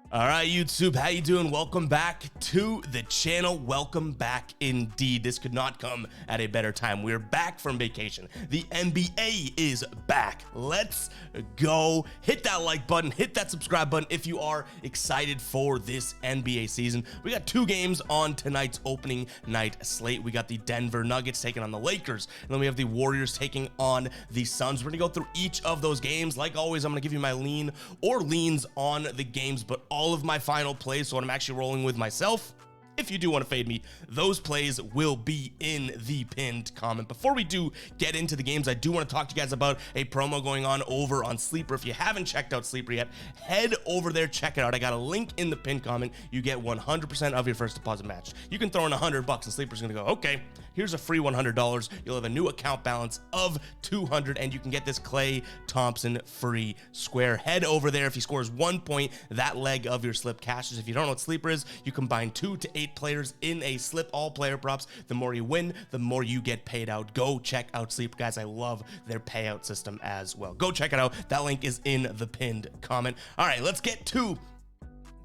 All right, YouTube, how you doing? Welcome back to the channel. Welcome back indeed. This could not come at a better time. We're back from vacation. The NBA is back. Let's go. Hit that like button, hit that subscribe button if you are excited for this NBA season. We got two games on tonight's opening night slate. We got the Denver Nuggets taking on the Lakers, and then we have the Warriors taking on the Suns. We're gonna go through each of those games. Like always, I'm gonna give you my lean or leans on the games, but all of my final plays, so what I'm actually rolling with myself, if you do want to fade me, those plays will be in the pinned comment. Before we do get into the games, I do want to talk to you guys about a promo going on over on Sleeper. If you haven't checked out Sleeper yet, head over there, check it out. I got a link in the pinned comment. You get 100% of your first deposit match. You can throw in $100 and Sleeper's gonna go, okay, here's a free $100. You'll have a new account balance of $200, and you can get this Klay Thompson free square. Head over there. If he scores 1 point, that leg of your slip cashes. If you don't know what Sleeper is, you combine 2 to 8 players in a slip, all player props. The more you win, the more you get paid out. Go check out Sleeper, guys. I love their payout system as well. Go check it out. That link is in the pinned comment. All right, let's get to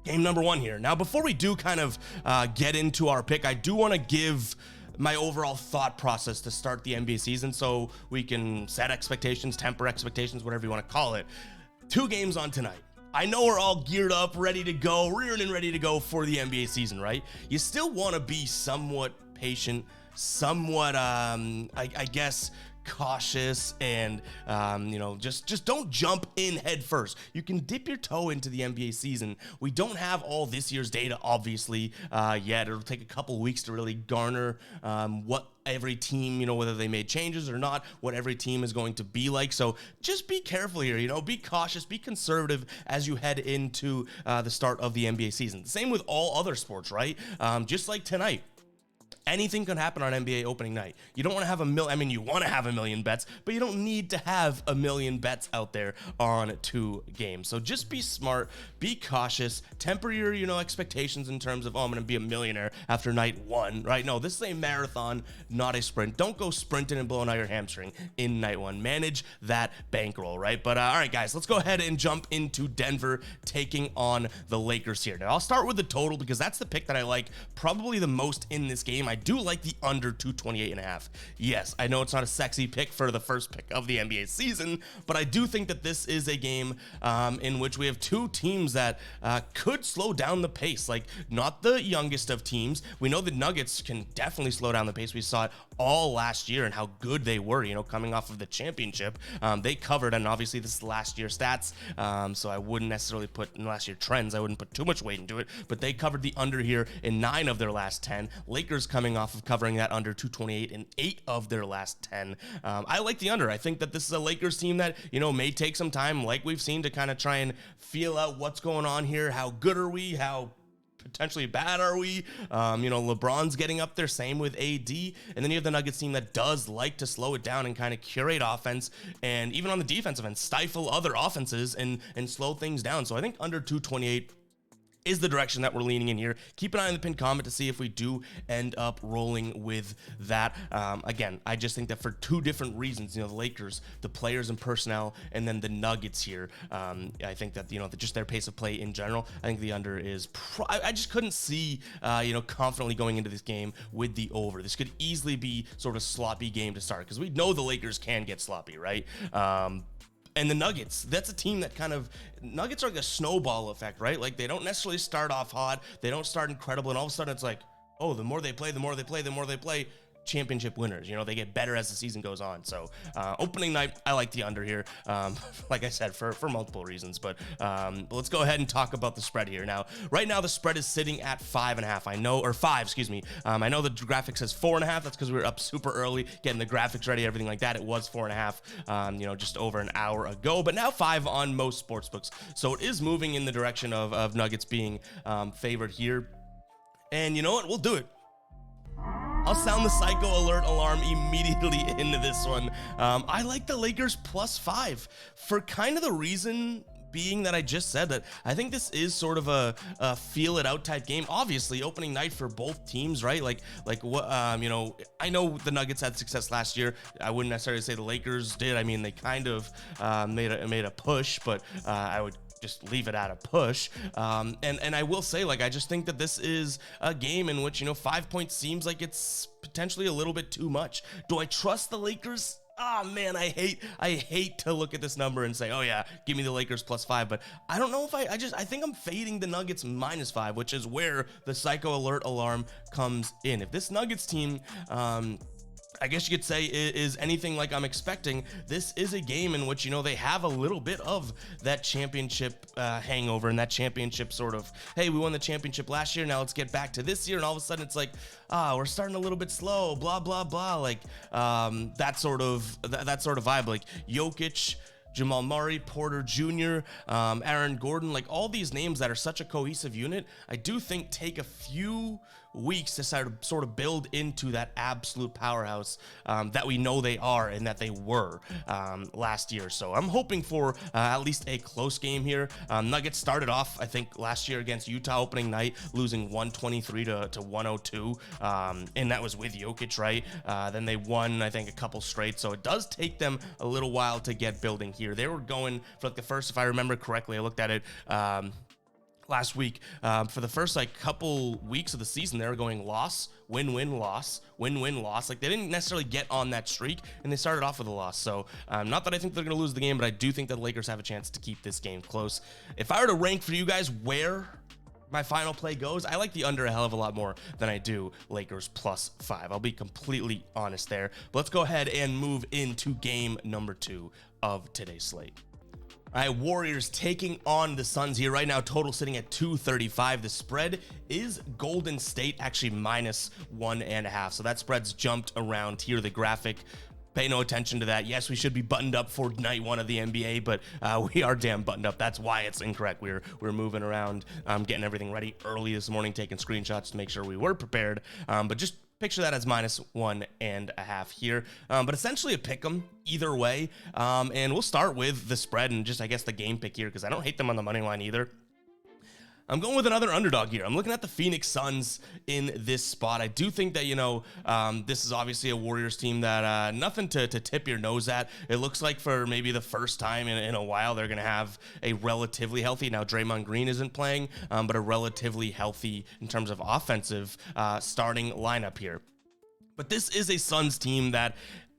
game number 1 here. Now, before we do kind of get into our pick, I do want to give my overall thought process to start the NBA season so we can set expectations, temper expectations, whatever you want to call it. 2 games on tonight. I know we're all geared up, ready to go, rearing and ready to go for the NBA season, right? You still want to be somewhat patient, somewhat, I guess, cautious, and just don't jump in head first. You can dip your toe into the NBA season. We don't have all this year's data, obviously, yet. It'll take a couple weeks to really garner what every team, whether they made changes or not, what every team is going to be like. So just be careful here, be cautious, be conservative as you head into the start of the NBA season. Same with all other sports, right? Just like tonight. Anything can happen on NBA opening night. You don't want to have you want to have a million bets, but you don't need to have a million bets out there on 2 games. So just be smart, be cautious, temper your, expectations in terms of, I'm going to be a millionaire after night 1, right? No, this is a marathon, not a sprint. Don't go sprinting and blowing out your hamstring in night 1. Manage that bankroll, right? But all right, guys, let's go ahead and jump into Denver taking on the Lakers here. Now, I'll start with the total because that's the pick that I like probably the most in this game. I do like the under 228.5. Yes, I know it's not a sexy pick for the first pick of the NBA season, but I do think that this is a game in which we have 2 teams that could slow down the pace. Like, not the youngest of teams. We know the Nuggets can definitely slow down the pace. We saw it all last year and how good they were, coming off of the championship. They covered, and obviously this is last year's stats, so I wouldn't necessarily put in last year trends. I wouldn't put too much weight into it, but they covered the under here in 9 of their last 10. Lakers coming off of covering that under 228 in 8 of their last 10. I like the under. I think that this is a Lakers team that, may take some time, like we've seen, to kind of try and feel out what's going on here. How good are we? How potentially bad are we? LeBron's getting up there, same with AD. And then you have the Nuggets team that does like to slow it down and kind of curate offense, and even on the defensive end, stifle other offenses and slow things down. So I think under 228 is the direction that we're leaning in here. Keep an eye on the pinned comment to see if we do end up rolling with that. Again, I just think that for 2 different reasons, the Lakers, the players and personnel, and then the Nuggets here, I think that, just their pace of play in general, I think the under is, I just couldn't see, confidently going into this game with the over. This could easily be sort of a sloppy game to start, because we know the Lakers can get sloppy, right? And the Nuggets, that's a team that Nuggets are like a snowball effect, right? Like, they don't necessarily start off hot. They don't start incredible. And all of a sudden it's like, oh, the more they play, championship winners. They get better as the season goes on. So opening night, I like the under here. Like I said, for multiple reasons. But let's go ahead and talk about the spread here. Now, right now the spread is sitting at 5.5. I know, or 5, excuse me. I know the graphic says 4.5. That's because we were up super early getting the graphics ready, everything like that. It was 4.5, just over an hour ago. But now 5 on most sports books. So it is moving in the direction of Nuggets being favored here. And you know what? We'll do it. I'll sound the psycho alert alarm immediately into this one. I like the Lakers +5 for kind of the reason being that I just said that I think this is sort of a feel it out type game. Obviously, opening night for both teams, right? Like what, I know the Nuggets had success last year. I wouldn't necessarily say the Lakers did. I mean, they kind of made a push, but I would just leave it at a push. And I will say, like, I just think that this is a game in which, 5 points seems like it's potentially a little bit too much. Do I trust the Lakers? Ah, man, I hate to look at this number and say, oh yeah, give me the Lakers +5, but I don't know if I think I'm fading the Nuggets -5, which is where the psycho alert alarm comes in. If this Nuggets team, I guess you could say, is anything like I'm expecting, this is a game in which, they have a little bit of that championship hangover and that championship sort of, hey, we won the championship last year, now let's get back to this year, and all of a sudden it's like, we're starting a little bit slow, blah, blah, blah, like that sort of vibe, like Jokic, Jamal Murray, Porter Jr., Aaron Gordon, like all these names that are such a cohesive unit, I do think take a few weeks to sort of build into that absolute powerhouse that we know they are and that they were last year. So I'm hoping for at least a close game here. Nuggets started off, I think, last year against Utah opening night, losing 123 to 102, and that was with Jokic, right? Then they won, I think, a couple straight, so it does take them a little while to get building here. They were going for like the first, if I remember correctly, I looked at it last week, for the first like couple weeks of the season, they were going loss, win-win, loss, win-win, loss. Like they didn't necessarily get on that streak, and they started off with a loss. So not that I think they're going to lose the game, but I do think that the Lakers have a chance to keep this game close. If I were to rank for you guys where my final play goes, I like the under a hell of a lot more than I do Lakers +5. I'll be completely honest there. But let's go ahead and move into game number 2 of today's slate. All right, Warriors taking on the Suns here right now. Total sitting at 235. The spread is Golden State actually -1.5. So that spread's jumped around here. The graphic, pay no attention to that. Yes, we should be buttoned up for night 1 of the NBA, but we are damn buttoned up. That's why it's incorrect. We're moving around, getting everything ready early this morning, taking screenshots to make sure we were prepared. But just picture that as -1.5 here, but essentially a pick 'em either way. And we'll start with the spread and just, I guess, the game pick here, because I don't hate them on the money line either. I'm going with another underdog here. I'm looking at the Phoenix Suns in this spot. I do think that, this is obviously a Warriors team that nothing to tip your nose at. It looks like for maybe the first time in a while, they're going to have a relatively healthy, now Draymond Green isn't playing, but a relatively healthy in terms of offensive starting lineup here. But this is a Suns team that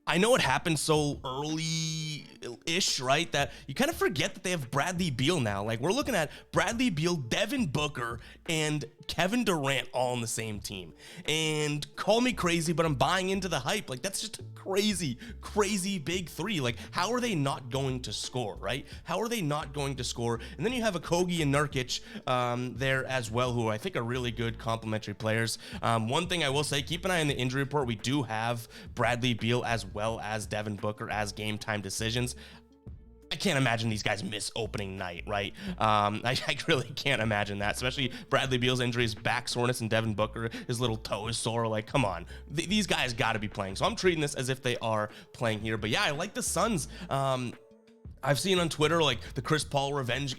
I know it happened so early-ish, right, that you kind of forget that they have Bradley Beal now. Like, we're looking at Bradley Beal, Devin Booker, and Kevin Durant all on the same team. And call me crazy, but I'm buying into the hype. Like, that's just a crazy, crazy big three. Like, how are they not going to score, right? How are they not going to score? And then you have a Kogi and Nurkic there as well, who I think are really good complementary players. One thing I will say, keep an eye on the injury report. We do have Bradley Beal as well as Devin Booker as game time decisions. I can't imagine these guys miss opening night, right? I really can't imagine that, especially Bradley Beal's injury, his back soreness, and Devin Booker, his little toe is sore. Like, come on. These guys got to be playing. So I'm treating this as if they are playing here. But yeah, I like the Suns. I've seen on Twitter, like, the Chris Paul revenge.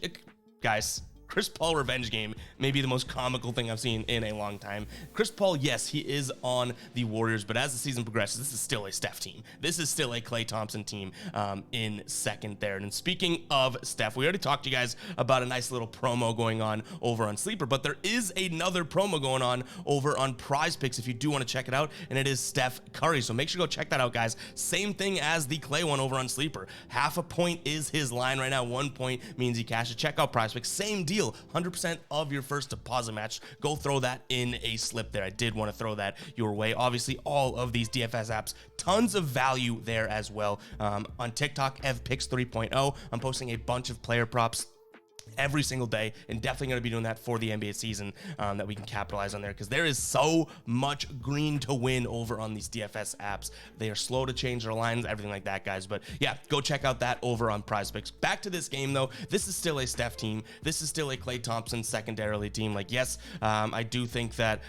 Guys, Chris Paul revenge game may be the most comical thing I've seen in a long time. Chris Paul, yes, he is on the Warriors, but as the season progresses, this is still a Steph team. This is still a Klay Thompson team in second there. And speaking of Steph, we already talked to you guys about a nice little promo going on over on Sleeper, but there is another promo going on over on Prize Picks if you do want to check it out, and it is Steph Curry. So make sure to go check that out, guys. Same thing as the Klay one over on Sleeper. Half a point is his line right now. 1 point means he cashes. Check out Prize Picks. Same deal. 100% of your first deposit match. Go throw that in a slip there. I did want to throw that your way. Obviously, all of these DFS apps, tons of value there as well. On TikTok, EvPicks 3.0, I'm posting a bunch of player props every single day, and definitely going to be doing that for the NBA season, that we can capitalize on there, because there is so much green to win over on these DFS apps. They are slow to change their lines, everything like that, guys. But yeah, go check out that over on Prize Picks. Back to this game, though. This is still a Steph team. This is still a Klay Thompson secondarily team. Like, yes, I do think that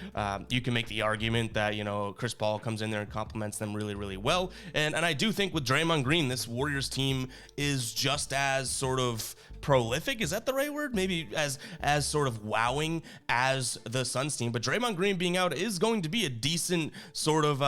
you can make the argument that, Chris Paul comes in there and complements them really, really well. And I do think with Draymond Green, this Warriors team is just as sort of prolific, is that the right word? Maybe as sort of wowing as the Suns team, but Draymond Green being out is going to be a decent sort of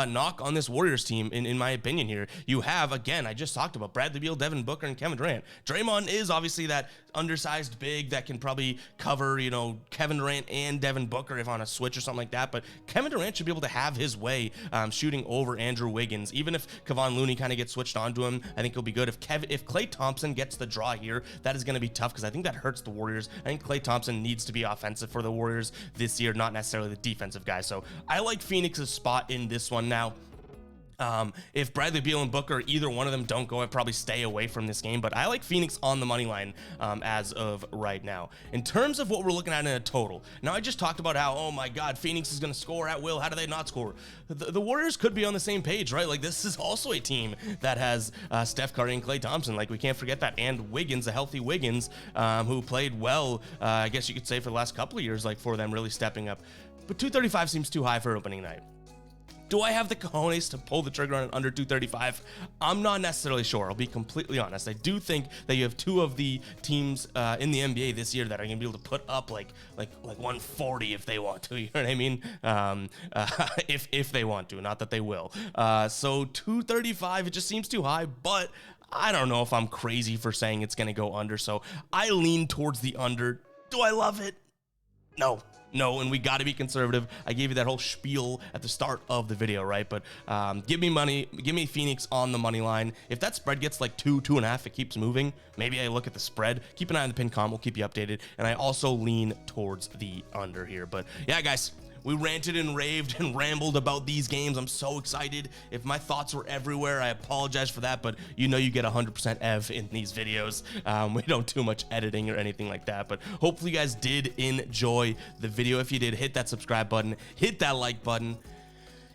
knock on this Warriors team, in my opinion here. You have, again, I just talked about Bradley Beal, Devin Booker, and Kevin Durant. Draymond is obviously that undersized big that can probably cover, you know, Kevin Durant and Devin Booker if on a switch or something like that, but Kevin Durant should be able to have his way shooting over Andrew Wiggins. Even if Kevon Looney kind of gets switched onto him, I think he'll be good. If Klay Thompson gets the draw here, that is going to be tough because I think that hurts the Warriors. I think Klay Thompson needs to be offensive for the Warriors this year, not necessarily the defensive guy. So I like Phoenix's spot in this one now. If Bradley Beal and Booker, either one of them don't go, I'd probably stay away from this game, but I like Phoenix on the money line as of right now. In terms of what we're looking at in a total, now I just talked about how, oh my God, Phoenix is going to score at will. How do they not score? The Warriors could be on the same page, right? Like, this is also a team that has Steph Curry and Klay Thompson. Like, we can't forget that. And Wiggins, a healthy Wiggins, who played well, I guess you could say, for the last couple of years, like, for them really stepping up. But 235 seems too high for opening night. Do I have the cojones to pull the trigger on under 235? I'm not necessarily sure. I'll be completely honest. I do think that you have two of the teams in the NBA this year that are going to be able to put up like 140 if they want to. You know what I mean? If they want to, not that they will. So 235, it just seems too high, but I don't know if I'm crazy for saying it's going to go under. So I lean towards the under. Do I love it? No, and we got to be conservative. I gave you that whole spiel at the start of the video, right? But give me money, give me Phoenix on the money line. If that spread gets like 2.5, it keeps moving, maybe I look at the spread. Keep an eye on the pin com, we'll keep you updated. And I also lean towards the under here. But yeah, guys, we ranted and raved and rambled about these games. I'm so excited. If my thoughts were everywhere, I apologize for that, but you know you get 100% Ev in these videos. We don't do much editing or anything like that, but hopefully you guys did enjoy the video. If you did, hit that subscribe button, hit that like button.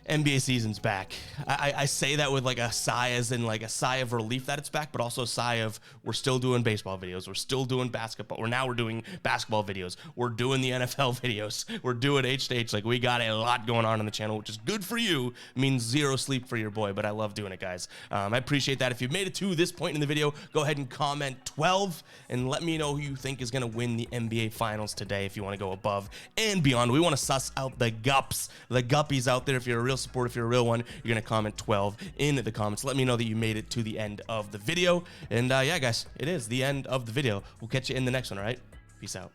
NBA season's back. I say that with like a sigh, as in like a sigh of relief that it's back, but also a sigh of we're still doing baseball videos. We're still doing basketball. We're doing basketball videos. We're doing the NFL videos. We're doing H to H. Like, we got a lot going on the channel, which is good for you. It means zero sleep for your boy, but I love doing it, guys. I appreciate that. If you've made it to this point in the video, go ahead and comment 12 and let me know who you think is going to win the NBA Finals today if you want to go above and beyond. We want to suss out the guppies out there. If you're a real support, if you're a real one, you're gonna comment 12 in the comments. Let me know that you made it to the end of the video. And yeah, guys, it is the end of the video. We'll catch you in the next one. All right, peace out.